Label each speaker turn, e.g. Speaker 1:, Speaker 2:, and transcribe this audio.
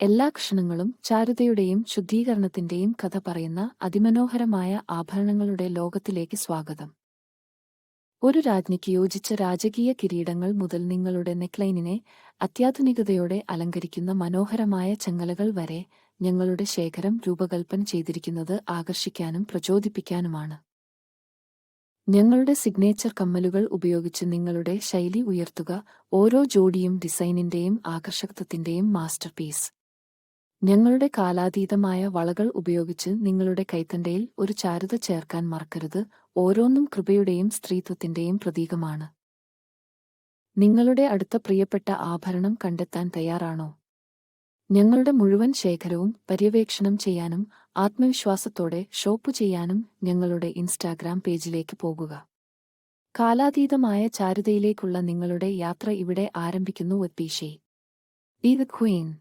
Speaker 1: എല്ലാ ക്ഷണങ്ങളും ചാരുതയുടെയും ശുദ്ധീകരണത്തിന്റെയും കഥ പറയുന്ന അതിമനോഹരമായ ആഭരണങ്ങളുടെ ലോകത്തിലേക്ക് സ്വാഗതം. ഒരു രാജ്ഞിക്ക് യോജിച്ച രാജകീയ കിരീടങ്ങൾ മുതൽ നിങ്ങളുടെ നെക്ലൈനിനെ അത്യാധുനികതയോടെ അലങ്കരിക്കുന്ന മനോഹരമായ ചങ്ങലകൾ വരെ, ഞങ്ങളുടെ ശേഖരം രൂപകൽപ്പന ചെയ്തിരിക്കുന്നത് ആകർഷിക്കാനും പ്രചോദിപ്പിക്കാനുമാണ്. ഞങ്ങളുടെ സിഗ്നേച്ചർ കമ്മലുകൾ ഉപയോഗിച്ച് നിങ്ങളുടെ ശൈലി ഉയർത്തുക, ഓരോ ജോഡിയും ഡിസൈനിന്റെയും ആകർഷകത്വത്തിന്റെയും മാസ്റ്റർപീസ്. ഞങ്ങളുടെ കാലാതീതമായ വളകൾ ഉപയോഗിച്ച് നിങ്ങളുടെ കൈത്തണ്ടയിൽ ഒരു ചാരുത ചേർക്കാൻ മറക്കരുത്, ഓരോന്നും കൃപയുടെയും സ്ത്രീത്വത്തിന്റെയും പ്രതീകമാണ്. നിങ്ങളുടെ അടുത്ത പ്രിയപ്പെട്ട ആഭരണം കണ്ടെത്താൻ തയ്യാറാണോ? ഞങ്ങളുടെ മുഴുവൻ ശേഖരവും പര്യവേക്ഷണം ചെയ്യാനും ആത്മവിശ്വാസത്തോടെ ഷോപ്പ് ചെയ്യാനും ഞങ്ങളുടെ ഇൻസ്റ്റാഗ്രാം പേജിലേക്ക് പോകുക. കാലാതീതമായ ചാരുതയിലേക്കുള്ള നിങ്ങളുടെ യാത്ര ഇവിടെ ആരംഭിക്കുന്നു. Be the queen.